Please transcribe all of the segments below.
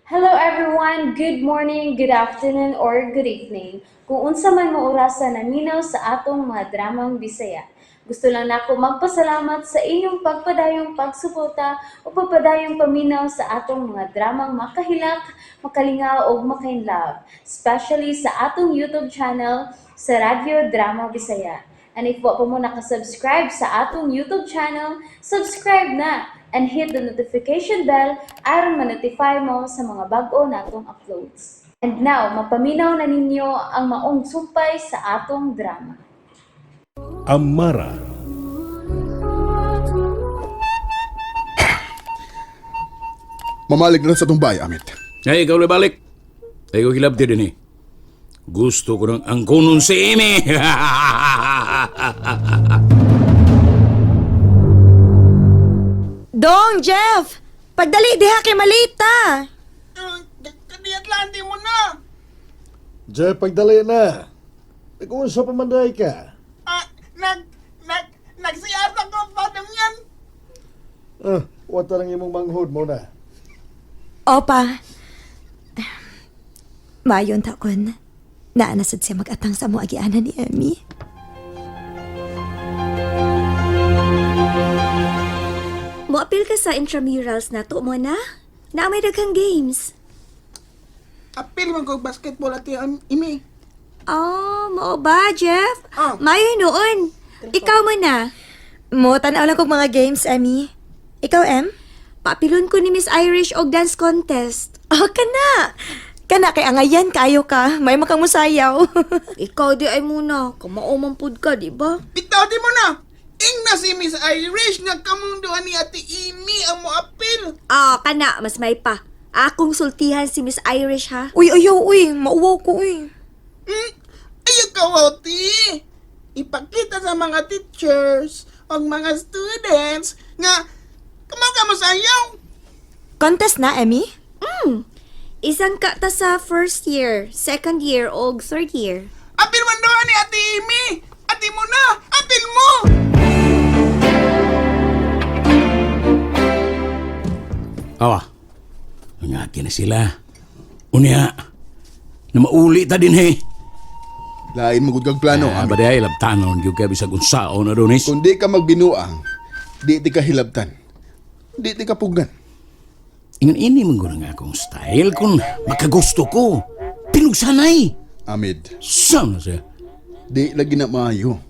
Hello everyone, good morning, good afternoon, or good evening. Kung unsa man mo orasan naminaw sa atong mga dramang Bisaya. Gusto lang nako magpasalamat sa inyong pagpadayong pagsuporta o pagpadayong paminaw sa atong mga dramang makahilak, makalingaw o makainlove, especially sa atong YouTube channel sa Radyo Drama Bisaya. And if wa pa mo nakasubscribe sa atong YouTube channel, subscribe na and hit the notification bell aron ma-notify mo sa mga bag-o natong uploads. And now, mapaminaw na ninyo ang maong sumpay sa atong drama. Amara. Mamalig na sa itong bahay, Amit. Ay, ikaw na balik. Ay, ko kilabti din eh. Gusto ko ng angkonon si Amy. Dong, Jeff! Pagdali, diha kay Malita! Kadiyat lang, di mo na. Jeff, pagdali na. Nag-uunsa pa manday ka. Nagsiyasa ko pa yan. Wata lang imong manghod mo na. Opa, mayon taon, naanasad siya mag-atang sa mo agianan ni Emmy. Moapil ka sa intramurals na to mo na? Na may daghang games. Apil man ko basketball at yung imi. Oh, mo ba, Jeff? Oh. Mayo noon. Ikaw mo na. Mo, tanaw lang kong mga games, Emmy. Ikaw, Em? Papilon ko ni Miss Irish og dance contest. Oh, kana! Kana, kay angayan, kayo ka. May makang musayaw. Ikaw di ay muna. Kamaumampod ka, di ba? Bitaw di mo na. Ing na si Miss Irish nga kamunduan ni Ate Imi ang mo apil. Ah, kana. Mas may pa. Akong sultihan si Miss Irish, ha? Uy, ayaw, uy. Mauwaw ko, uy. Ayaw ka, Woti. Ipakita sa mga teachers o mga students nga kamaka mo sayaw. Contest na, Emmy? Isang ka ta sa first year, second year, o third year. Apil man doon ni Ate Imi. Ate mo na. Apil mo. Awa, ingati na sila. Unya, na mauli ta din he. Lain mo gud kag plano, Amit. Baday, labtanon, yung kaya bisag unsao na doon Kung di ka magbinuang, di ti ka hilabtan. Di ti ka pugnan. Ingon ini mong guna nga akong style kung makagusto ko. Pinugsanay. Amid, Saan na siya? di lagi na maayo.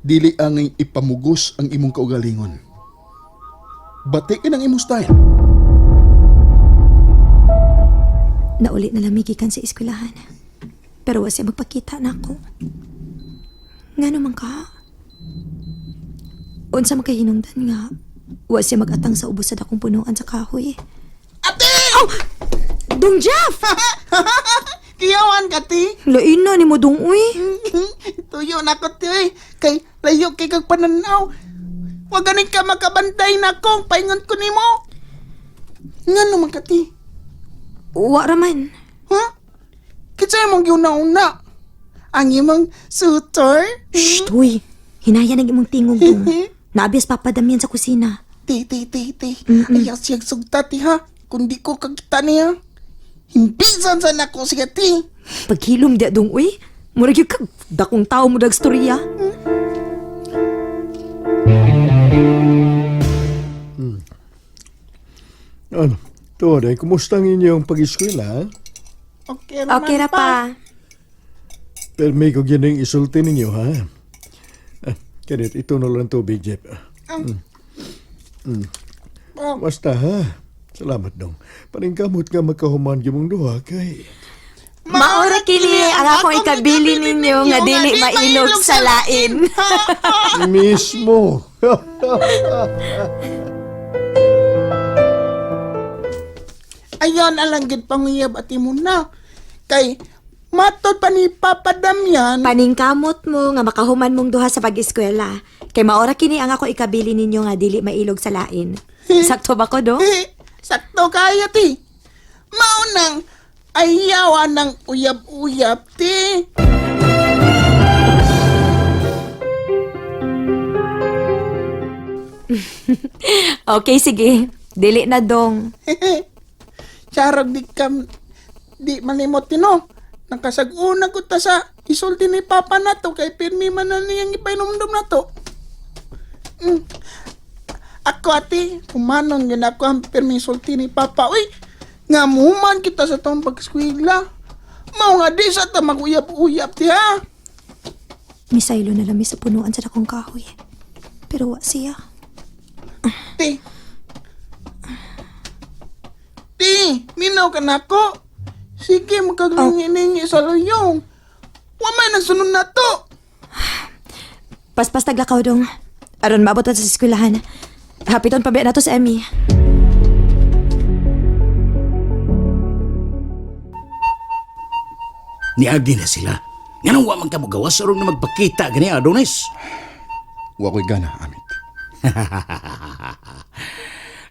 Dili ang ipamugos ang imong kaugalingon. Batikin ang imong style. Naulit na lamigikan sa eskwelahan. Pero wala siya magpakita na ako. Nga naman ka. Unsa makahinungdan nga. Wala siya mag-atang sa ubos sa dakong punuan sa kahoy. Ate! Dong Jeff! Kiyawan ka, ti. Lain na ni mo dong uy. Tuyo na ko, ti. Kay layo kay kag pananaw. Wag ganing ka makabantay na kong paingon ko nimo. Nga naman ka, ti. Wa raman. Ha? Kitsa mong giuna-una. Ang imong suitor? Shh, uy. Hinaya nag imong tingog dong. Naabiyas papadamian sa kusina. Ti. Ayaw siyang sugta, ti, ha? Kung di ko kakita niya. Himbisan sa nako siya, ti. Paghilom di dong uy. Murag yung kag dakong tao mo dag storya. Ano? Today, kumusta ang inyong pag-eskwela? Okay, naman, Okay ra pa. Pero may ko gining isulti ninyo, ha? Kanit, ito na lang tubig, Jeff. Basta, ha? Salamat dong. Paningkamot nga magkahuman yung mong duha, kay... Maora kini ang akong ikabili ninyo nga dili mailog sa lain. Mismo! Ayan, alanggit panguyab at mo na. Kay, matod pa ni Papa Damian. Paningkamot mo nga makahuman mong duha sa pag-eskwela. Kay maora kini ang ako ikabili ninyo nga dili mailog sa lain. Sakto ba ko do? Sakto kaya, ti. Maunang, ayawan ng uyab-uyab, ti. Okay, sige. Dili na dong. sarag di manimot tino. Nakasag-una ko ta sa isulti ni Papa na to kay pirmi man na niyang ipainomdom na to. Ako ati, kumanon yun ako ang pirmi isulti ni Papa. Uy, nga muman kita sa taong pag-eskwela. Mao nga di sa ta mag-uyap-uyap ti ha. Misaylo na lami sa punuan sa dakong kahoy. Pero wa siya. Ti, minaw ka na ko. Sige, magkaglingi-lingi sa luyong. Wa may nagsunod na to. Paspas taglakaw dong. Aron maabot na sa eskwelahan. Hapiton pa ba na to sa Emmy? Niagi na sila. Nga nang wa man ka magawas aron na magpakita gani Adonis. Wa ko'y gana, Amit.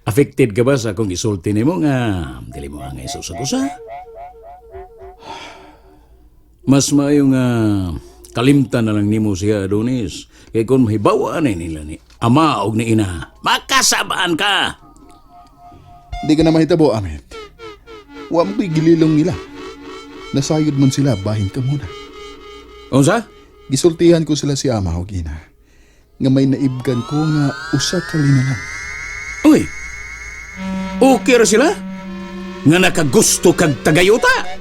Affected ka ba sa akong isulti nimo nga dili mo nga isusa-usa? Mas maayo nga kalimtan na lang nimo siya Adonis. Kay kung mahibawa na nila ni ama og ni ina, makasabaan ka. Di ka na mahitabo, Amit. Wa mo ko'y gililong nila. Nasayod man sila, bahin ka muna. Unsa? Gisultihan ko sila si ama o ina. Nga may naibgan ko nga usa ka linalang. Uy. Okay ra sila? Nga nakagusto kag tagayuta?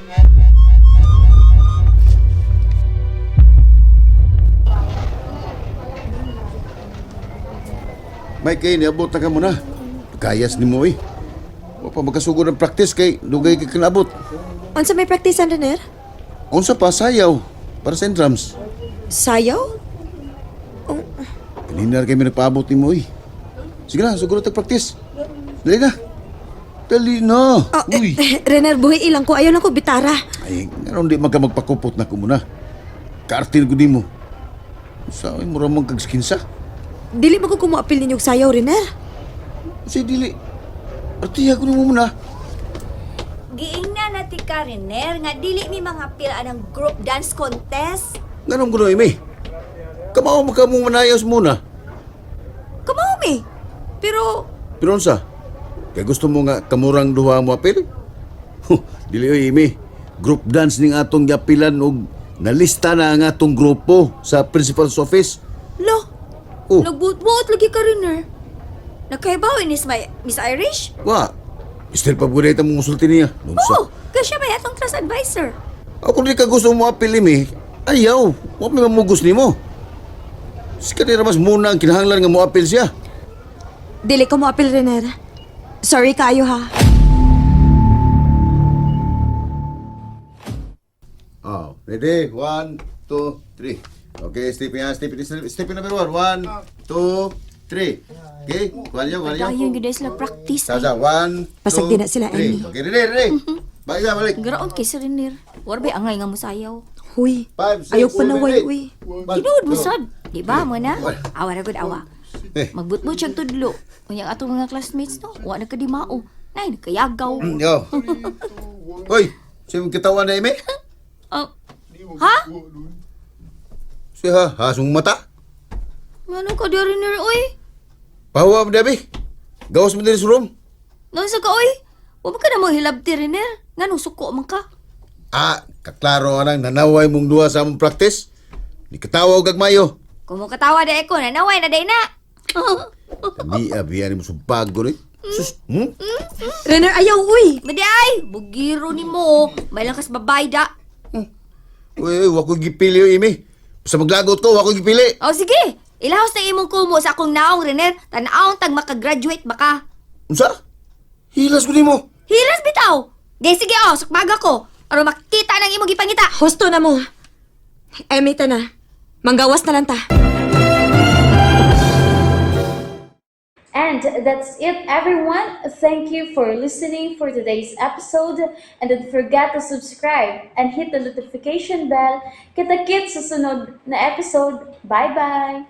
May kay niabot na ka muna. Kayas ni mo eh. O pa magkasugod ng practice kay dugay ka kanabot. Unsa may praktisan Renner? Unsa pa sayaw para sa drums. Sayaw? Kanina kami nagpaabot ni mo eh. Sige na, sugod na practice. Dali na. Dali na. Uy. Renner, buhi ilang ko. Ayaw lang ko bitara. Ay, ngayon di man ka magpakupot na ko muna. Kaartin ko di mo. Sa ay mura mong kagskinsa. Dili mo ko kumuapil ninyong sayaw, Renner. Si dili. Artiya ko ni mo muna. Giingna na ti ka, Renner, nga dili mi mga pila ng group dance contest. Ganong gunoy mi. Kamao mo ka mong manayos muna. Kamao mi. Pero, Pero unsa? Kaya gusto mo nga kamurang duha mo apil? Dili oy imi. Group dance ning atong giapilan og nalista na ang atong grupo sa principal's office. lo, Oh. nagbuot-buot lagi ka, Renner. Nagkaibaw ni Miss Irish? Wa. Still pa buday ta mong usulti niya. Unsa? Oo, kasi siya may atong trust advisor. Ako di ka gusto mo apil imi. Ayaw. Wa may mamugos nimo. Si kanira mas muna ang kinahanglan nga mo apil siya. Dili ko muapil, Renner. Sorry kayo, ha? Oh, ready? 1, 2, 3. Okay, step number 1. 1, 2, 3. Okay, kuha niyo. Dayon gyud sila practice. Sasa, 1, 2, Pasag din na sila, 3. Emmy. Okay, ready. Balik. Garaon kay si Renner. War ba angay nga mosayaw? Huy. 5, 6, Ayaw pa na 7, way, 8. uy. Tinuod mo sad. Di ba mo na? Wala. Awa na gud awa. Eh. Magbutbut siyang tudlo. Unyang atong mga classmates no, wa na kadimao. Nay, nakayagaw. Yo. Hoy, siya kitawan na ime? Oh. Ha? Siya hasong mata. Ano ka di Renner, oy? Pahawa mo dabi. Gawas mo din sa room. Nasa ka, oy? Wa ba ka na mo hilabti, Renner? Nga nung suko man ka. Kaklaro anang nanaway mong duha sa among practice. Di katawa og gagmayo. Kung mo katawa da ko, nanaway na day na. Hindi abiyan mo sumpag ko rin. Sus, Renner, ayaw, uy. Madi ay, bugiro ni mo. May lakas babay da. Uy, wako gipili yung imi. Sa maglagot ko, wako gipili. O sige, ilahos na imong kumo sa akong naong, Renner. Tanaong tag makagraduate baka. Unsa? Hilas ko nimo. Hilas bitaw. Di sige sakbaga ko. Aron makita ng imong gipangita. Husto na mo. Emmy, ta na. Manggawas na lang ta. And that's it, everyone. Thank you for listening for today's episode. And don't forget to subscribe and hit the notification bell. Kita-kits sa sunod na episode. Bye-bye!